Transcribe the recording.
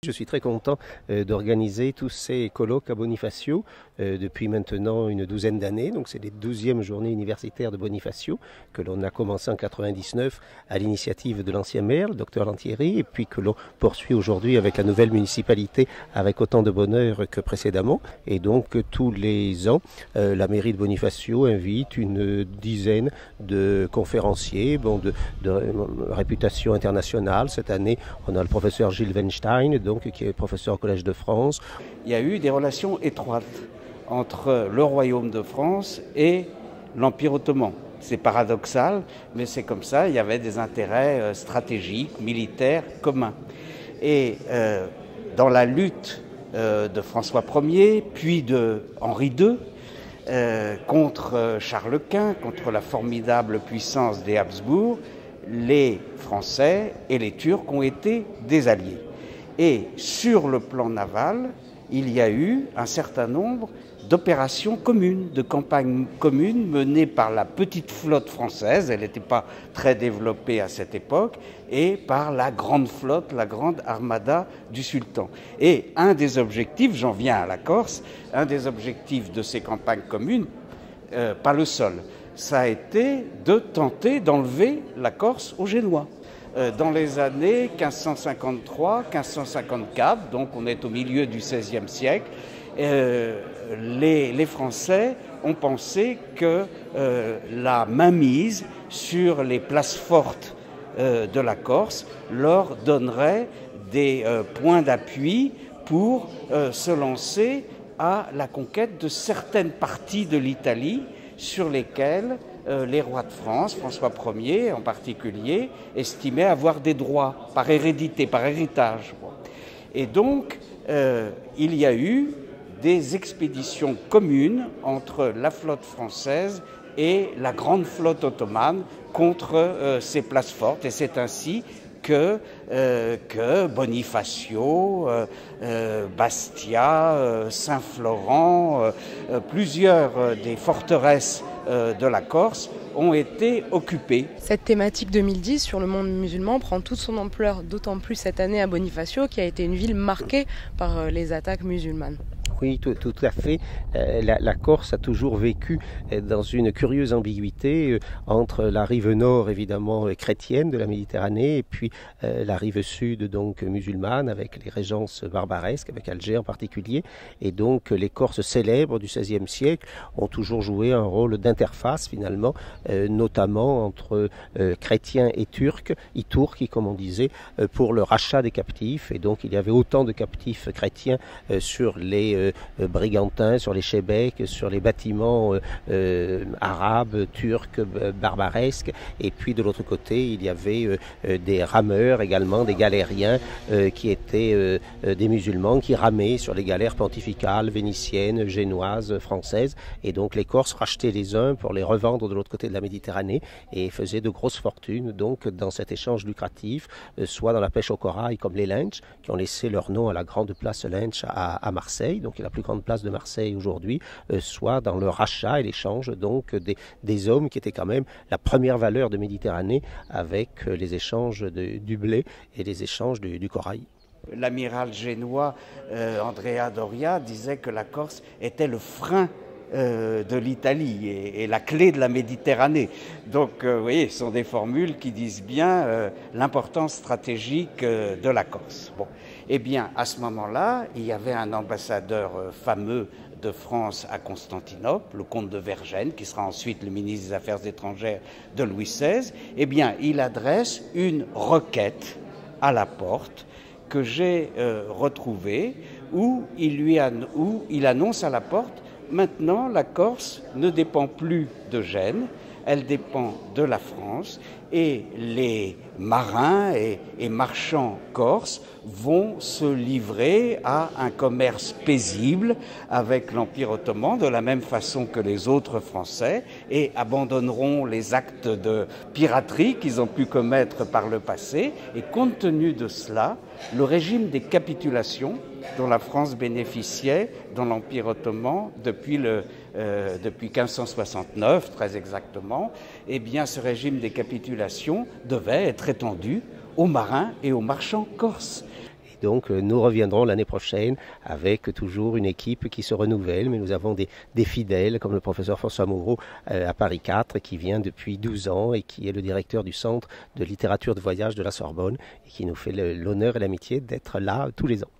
Je suis très content d'organiser tous ces colloques à Bonifacio depuis maintenant une douzaine d'années. Donc c'est les 12e journées universitaires de Bonifacio que l'on a commencé en 99 à l'initiative de l'ancien maire, le docteur Lantieri, et puis que l'on poursuit aujourd'hui avec la nouvelle municipalité avec autant de bonheur que précédemment. Et donc tous les ans, la mairie de Bonifacio invite une dizaine de conférenciers de réputation internationale. Cette année, on a le professeur Gilles Weinstein, qui est professeur au Collège de France. Il y a eu des relations étroites entre le Royaume de France et l'Empire ottoman. C'est paradoxal, mais c'est comme ça, il y avait des intérêts stratégiques, militaires communs. Et dans la lutte de François Ier, puis de Henri II, contre Charles Quint, contre la formidable puissance des Habsbourg, les Français et les Turcs ont été des alliés. Et sur le plan naval, il y a eu un certain nombre d'opérations communes, de campagnes communes menées par la petite flotte française, elle n'était pas très développée à cette époque, et par la grande flotte, la grande armada du sultan. Et un des objectifs, j'en viens à la Corse, un des objectifs de ces campagnes communes, pas le seul, ça a été de tenter d'enlever la Corse aux Génois. Dans les années 1553-1554, donc on est au milieu du XVIe siècle, les Français ont pensé que la mainmise sur les places fortes de la Corse leur donnerait des points d'appui pour se lancer à la conquête de certaines parties de l'Italie sur lesquelles les rois de France, François Ier en particulier, estimaient avoir des droits par hérédité, par héritage. Et donc, il y a eu des expéditions communes entre la flotte française et la grande flotte ottomane contre ces places fortes. Et c'est ainsi que Bonifacio, Bastia, Saint-Florent, plusieurs des forteresses de la Corse ont été occupées. Cette thématique 2010 sur le monde musulman prend toute son ampleur, d'autant plus cette année à Bonifacio, qui a été une ville marquée par les attaques musulmanes. Oui, tout à fait. La Corse a toujours vécu dans une curieuse ambiguïté entre la rive nord, évidemment, chrétienne de la Méditerranée, et puis la rive sud, donc musulmane, avec les régences barbaresques, avec Alger en particulier. Et donc, les Corses célèbres du XVIe siècle ont toujours joué un rôle d'interface, finalement, notamment entre chrétiens et turcs, comme on disait, pour le rachat des captifs. Et donc, il y avait autant de captifs chrétiens sur les brigantins, sur les chébèques, sur les bâtiments arabes, turcs, barbaresques. Et puis de l'autre côté, il y avait des rameurs également, des galériens qui étaient des musulmans qui ramaient sur les galères pontificales, vénitiennes, génoises, françaises. Et donc les Corses rachetaient les uns pour les revendre de l'autre côté de la Méditerranée et faisaient de grosses fortunes donc dans cet échange lucratif, soit dans la pêche au corail comme les Lynch, qui ont laissé leur nom à la grande place Lynch à Marseille, donc qui est la plus grande place de Marseille aujourd'hui, soit dans le rachat et l'échange donc des hommes qui étaient quand même la première valeur de Méditerranée avec les échanges du blé et les échanges du corail. L'amiral génois Andrea Doria disait que la Corse était le frein de l'Italie et la clé de la Méditerranée. Donc, vous voyez, ce sont des formules qui disent bien l'importance stratégique de la Corse. Bon. Eh bien, à ce moment-là, il y avait un ambassadeur fameux de France à Constantinople, le comte de Vergennes, qui sera ensuite le ministre des Affaires étrangères de Louis XVI. Eh bien, il adresse une requête à la Porte que j'ai retrouvée, où il annonce à la Porte: maintenant, la Corse ne dépend plus de Gênes, elle dépend de la France, et les marins et marchands corses vont se livrer à un commerce paisible avec l'Empire ottoman de la même façon que les autres Français, et abandonneront les actes de piraterie qu'ils ont pu commettre par le passé. Et compte tenu de cela, le régime des capitulations dont la France bénéficiait dans l'Empire ottoman depuis 1569, très exactement, eh bien ce régime des capitulations devait être étendu aux marins et aux marchands corses. Et donc nous reviendrons l'année prochaine avec toujours une équipe qui se renouvelle, mais nous avons des fidèles comme le professeur François Moreau à Paris 4 qui vient depuis 12 ans et qui est le directeur du Centre de littérature de voyage de la Sorbonne et qui nous fait l'honneur et l'amitié d'être là tous les ans.